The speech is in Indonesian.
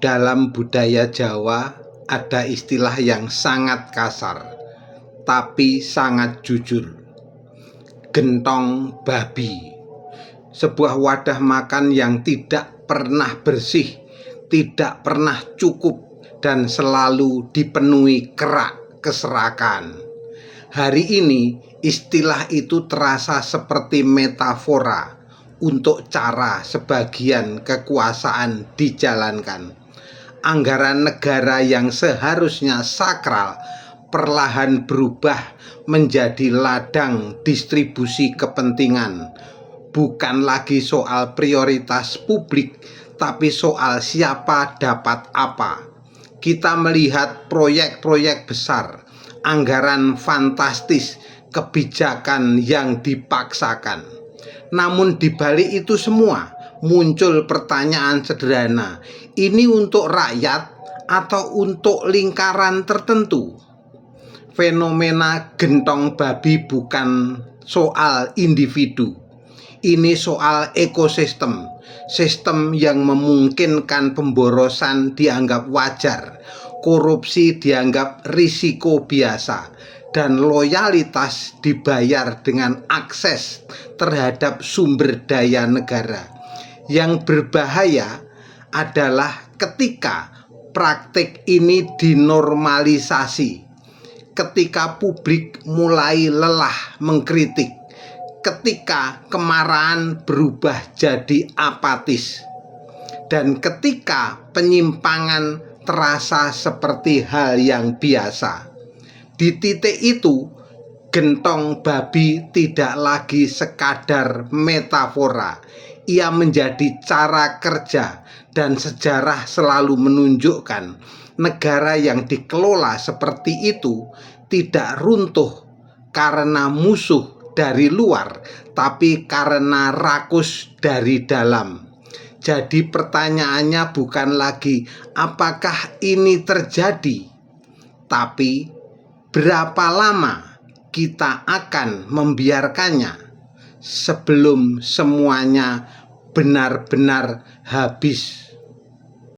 Dalam budaya Jawa ada istilah yang sangat kasar, tapi sangat jujur. Gentong babi. Sebuah wadah makan yang tidak pernah bersih, tidak pernah cukup, dan selalu dipenuhi kerak keserakan. Hari ini istilah itu terasa seperti metafora untuk cara sebagian kekuasaan dijalankan. Anggaran negara yang seharusnya sakral perlahan berubah menjadi ladang distribusi kepentingan. Bukan lagi soal prioritas publik, tapi soal siapa dapat apa. Kita melihat proyek-proyek besar, anggaran fantastis, kebijakan yang dipaksakan. Namun di balik itu semua muncul pertanyaan sederhana, ini untuk rakyat atau untuk lingkaran tertentu? Fenomena gentong babi bukan soal individu, ini soal ekosistem. Sistem yang memungkinkan pemborosan dianggap wajar, korupsi dianggap risiko biasa, dan loyalitas dibayar dengan akses terhadap sumber daya negara. Yang berbahaya adalah ketika praktik ini dinormalisasi, ketika publik mulai lelah mengkritik, ketika kemarahan berubah jadi apatis, dan ketika penyimpangan terasa seperti hal yang biasa. Di titik itu, gentong babi tidak lagi sekadar metafora. Ia menjadi cara kerja, dan sejarah selalu menunjukkan negara yang dikelola seperti itu tidak runtuh karena musuh dari luar, tapi karena rakus dari dalam. Jadi pertanyaannya bukan lagi apakah ini terjadi, tapi berapa lama kita akan membiarkannya sebelum semuanya benar-benar habis.